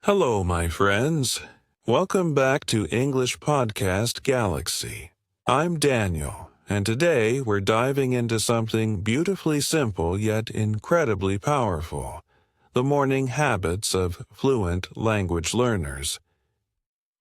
Hello, my friends. Welcome back to English Podcast Galaxy. I'm Daniel, and today we're diving into something beautifully simple yet incredibly powerful: the morning habits of fluent language learners.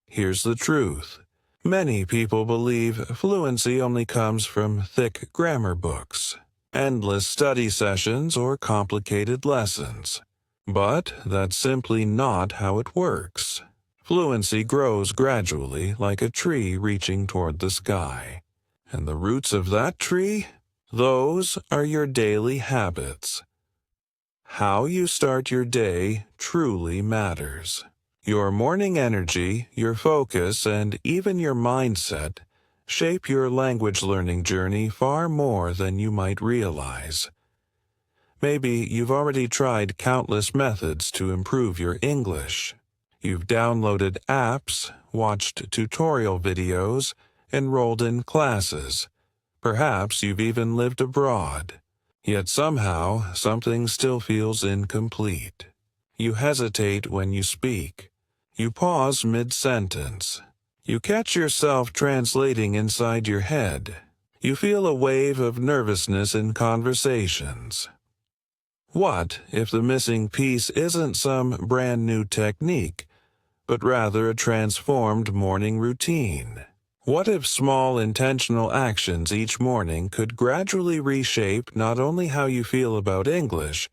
Here's the truth. Many people believe fluency only comes from thick grammar books, endless study sessions, or complicated lessons. But that's simply not how it works. Fluency grows gradually, like a tree reaching toward the sky. And the roots of that tree? Those are your daily habits. How you start your day truly matters. Your morning energy, your focus, and even your mindset shape your language learning journey far more than you might realize. Maybe you've already tried countless methods to improve your English. You've downloaded apps, watched tutorial videos, enrolled in classes. Perhaps you've even lived abroad. Yet somehow, something still feels incomplete. You hesitate when you speak. You pause mid-sentence. You catch yourself translating inside your head. You feel a wave of nervousness in conversations. What if the missing piece isn't some brand new technique, but rather a transformed morning routine? What if small intentional actions each morning could gradually reshape not only how you feel about English,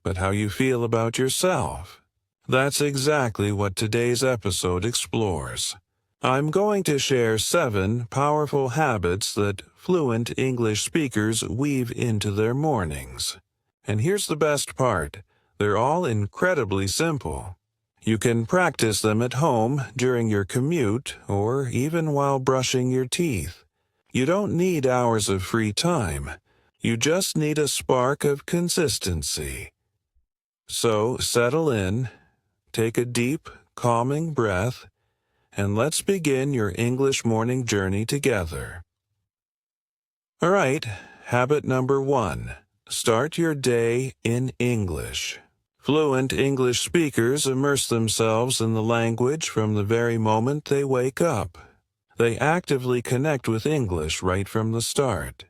but how you feel about yourself? That's exactly what today's episode explores. I'm going to share 7 powerful habits that fluent English speakers weave into their mornings. And here's the best part: they're all incredibly simple. You can practice them at home, during your commute, or even while brushing your teeth. You don't need hours of free time. You just need a spark of consistency. So settle in, take a deep, calming breath, and let's begin your English morning journey together. All right, habit number 1. Start your day in English. Fluent English speakers immerse themselves in the language from the very moment they wake up. They actively connect with English right from the start.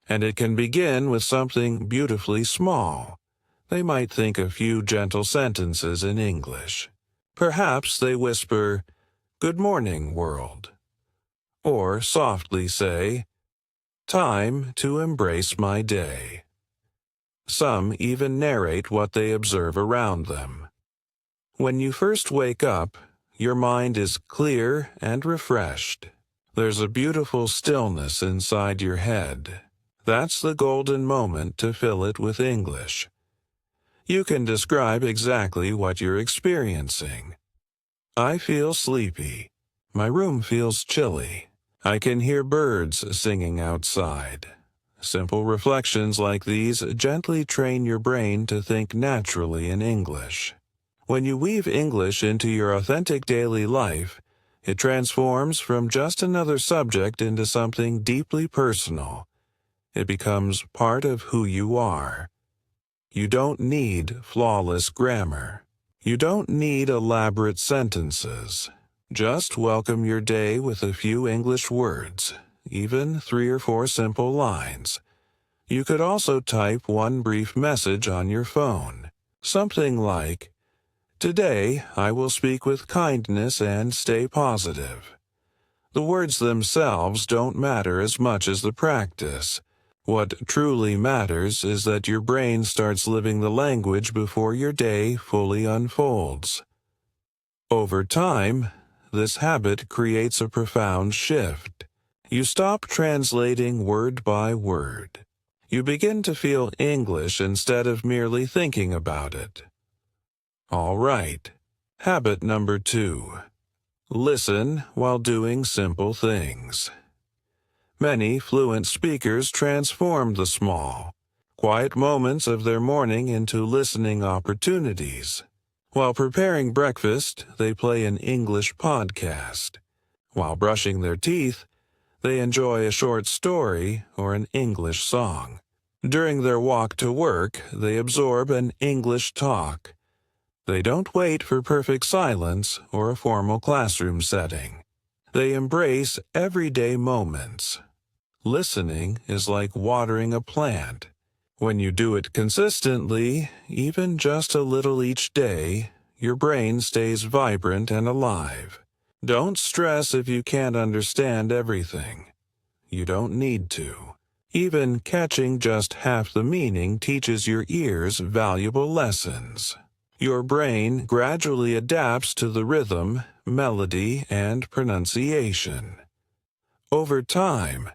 And it can begin with something beautifully small. They might think a few gentle sentences in English. Perhaps they whisper, "Good morning, world." Or softly say, "Time to embrace my day." Some even narrate what they observe around them. When you first wake up, your mind is clear and refreshed. There's a beautiful stillness inside your head. That's the golden moment to fill it with English. You can describe exactly what you're experiencing. I feel sleepy. My room feels chilly. I can hear birds singing outside. Simple reflections like these gently train your brain to think naturally in English. When you weave English into your authentic daily life, it transforms from just another subject into something deeply personal. It becomes part of who you are. You don't need flawless grammar. You don't need elaborate sentences. Just welcome your day with a few English words, even 3 or 4 simple lines. You could also type one brief message on your phone. Something like, "Today I will speak with kindness and stay positive." The words themselves don't matter as much as the practice. What truly matters is that your brain starts living the language before your day fully unfolds. Over time, this habit creates a profound shift. You stop translating word by word. You begin to feel English instead of merely thinking about it. All right. Habit number 2. Listen while doing simple things. Many fluent speakers transform the small, quiet moments of their morning into listening opportunities. While preparing breakfast, they play an English podcast. While brushing their teeth, they enjoy a short story or an English song. During their walk to work, they absorb an English talk. They don't wait for perfect silence or a formal classroom setting. They embrace everyday moments. Listening is like watering a plant. When you do it consistently, even just a little each day, your brain stays vibrant and alive. Don't stress if you can't understand everything. You don't need to. Even catching just half the meaning teaches your ears valuable lessons. Your brain gradually adapts to the rhythm, melody, and pronunciation. Over time,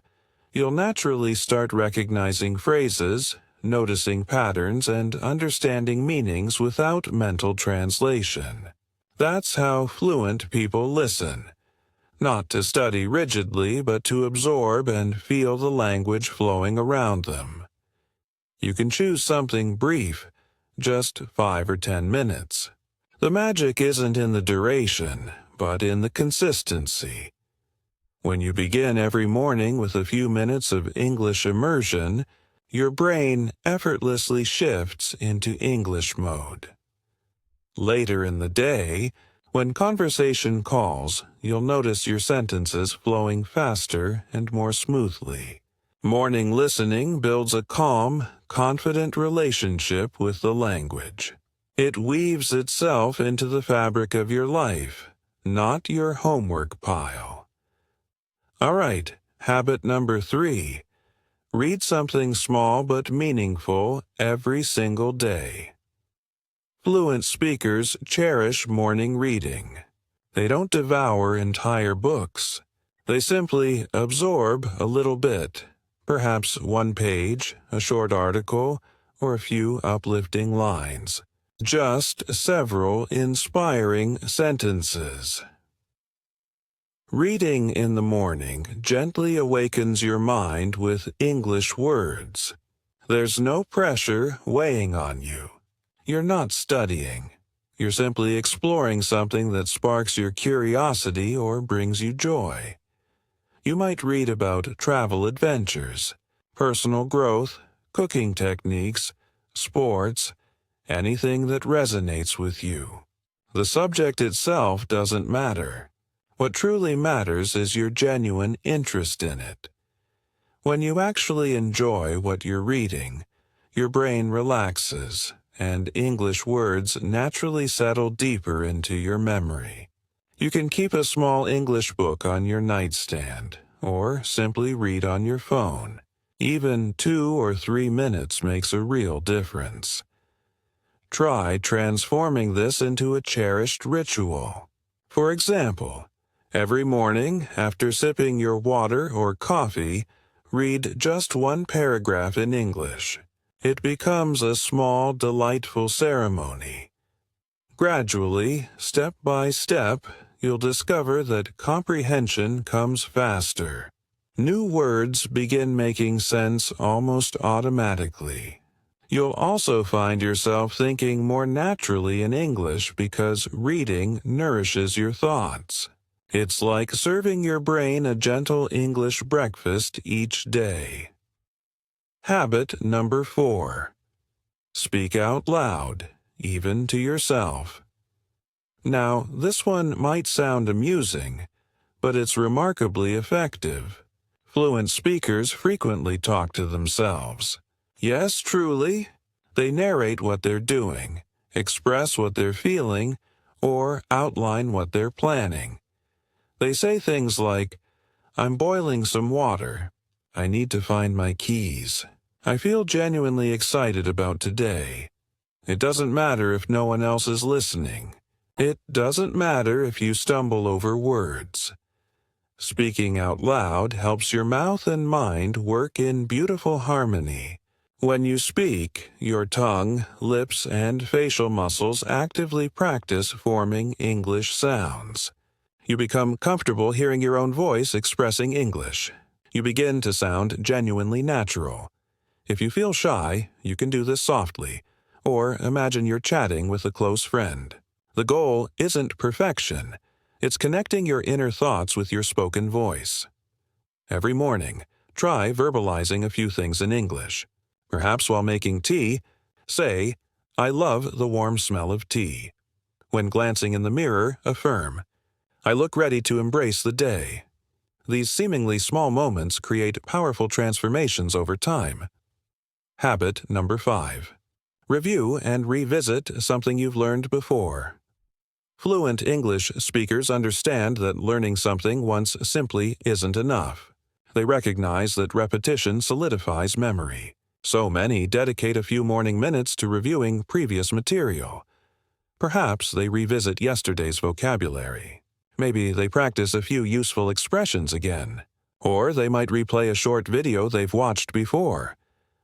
you'll naturally start recognizing phrases, noticing patterns, and understanding meanings without mental translation. That's how fluent people listen. Not to study rigidly, but to absorb and feel the language flowing around them. You can choose something brief, just 5 or 10 minutes. The magic isn't in the duration, but in the consistency. When you begin every morning with a few minutes of English immersion, your brain effortlessly shifts into English mode. Later in the day, when conversation calls, you'll notice your sentences flowing faster and more smoothly. Morning listening builds a calm, confident relationship with the language. It weaves itself into the fabric of your life, not your homework pile. All right, habit number 3. Read something small but meaningful every single day. Fluent speakers cherish morning reading. They don't devour entire books. They simply absorb a little bit, perhaps one page, a short article, or a few uplifting lines. Just several inspiring sentences. Reading in the morning gently awakens your mind with English words. There's no pressure weighing on you. You're not studying. You're simply exploring something that sparks your curiosity or brings you joy. You might read about travel adventures, personal growth, cooking techniques, sports, anything that resonates with you. The subject itself doesn't matter. What truly matters is your genuine interest in it. When you actually enjoy what you're reading, your brain relaxes, and English words naturally settle deeper into your memory. You can keep a small English book on your nightstand, or simply read on your phone. Even 2 or 3 minutes makes a real difference. Try transforming this into a cherished ritual. For example, every morning, after sipping your water or coffee, read just one paragraph in English. It becomes a small, delightful ceremony. Gradually, step by step, you'll discover that comprehension comes faster. New words begin making sense almost automatically. You'll also find yourself thinking more naturally in English because reading nourishes your thoughts. It's like serving your brain a gentle English breakfast each day. Habit number 4. Speak out loud, even to yourself. Now, this one might sound amusing, but it's remarkably effective. Fluent speakers frequently talk to themselves. Yes, truly, they narrate what they're doing, express what they're feeling, or outline what they're planning. They say things like, "I'm boiling some water. I need to find my keys. I feel genuinely excited about today." It doesn't matter if no one else is listening. It doesn't matter if you stumble over words. Speaking out loud helps your mouth and mind work in beautiful harmony. When you speak, your tongue, lips, and facial muscles actively practice forming English sounds. You become comfortable hearing your own voice expressing English. You begin to sound genuinely natural. If you feel shy, you can do this softly, or imagine you're chatting with a close friend. The goal isn't perfection. It's connecting your inner thoughts with your spoken voice. Every morning, try verbalizing a few things in English. Perhaps while making tea, say, "I love the warm smell of tea." When glancing in the mirror, affirm, I look ready to embrace the day. These seemingly small moments create powerful transformations over time. Habit number 5. Review and revisit something you've learned before. Fluent English speakers understand that learning something once simply isn't enough. They recognize that repetition solidifies memory. So many dedicate a few morning minutes to reviewing previous material. Perhaps they revisit yesterday's vocabulary. Maybe they practice a few useful expressions again. Or they might replay a short video they've watched before.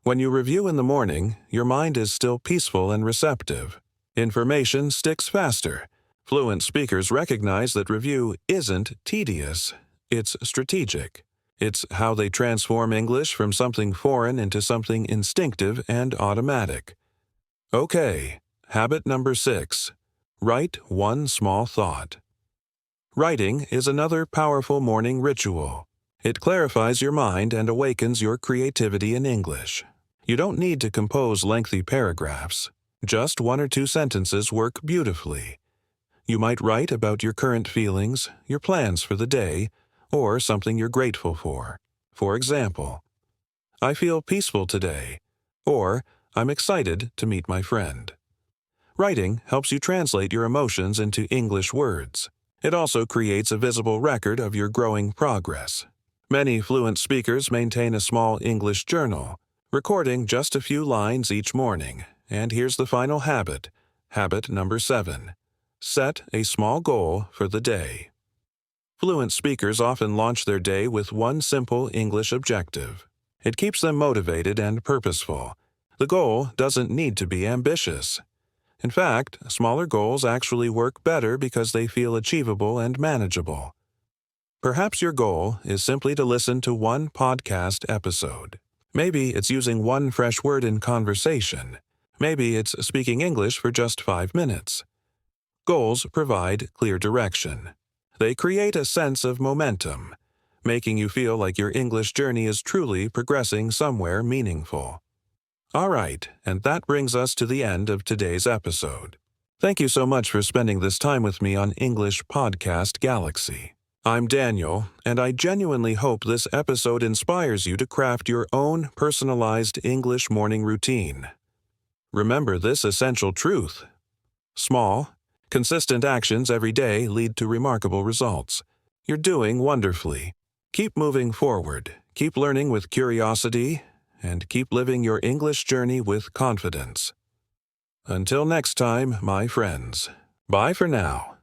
When you review in the morning, your mind is still peaceful and receptive. Information sticks faster. Fluent speakers recognize that review isn't tedious, it's strategic. It's how they transform English from something foreign into something instinctive and automatic. Okay, habit number 6. Write one small thought. Writing is another powerful morning ritual. It clarifies your mind and awakens your creativity in English. You don't need to compose lengthy paragraphs. Just 1 or 2 sentences work beautifully. You might write about your current feelings, your plans for the day, or something you're grateful for. For example, I feel peaceful today, or I'm excited to meet my friend. Writing helps you translate your emotions into English words. It also creates a visible record of your growing progress. Many fluent speakers maintain a small English journal, recording just a few lines each morning. And here's the final habit. Habit number 7. Set a small goal for the day. Fluent speakers often launch their day with one simple English objective. It keeps them motivated and purposeful. The goal doesn't need to be ambitious. In fact, smaller goals actually work better because they feel achievable and manageable. Perhaps your goal is simply to listen to one podcast episode. Maybe it's using one fresh word in conversation. Maybe it's speaking English for just 5 minutes. Goals provide clear direction. They create a sense of momentum, making you feel like your English journey is truly progressing somewhere meaningful. All right, and that brings us to the end of today's episode. Thank you so much for spending this time with me on English Podcast Galaxy. I'm Daniel, and I genuinely hope this episode inspires you to craft your own personalized English morning routine. Remember this essential truth. Small, consistent actions every day lead to remarkable results. You're doing wonderfully. Keep moving forward, keep learning with curiosity, and keep living your English journey with confidence. Until next time, my friends. Bye for now.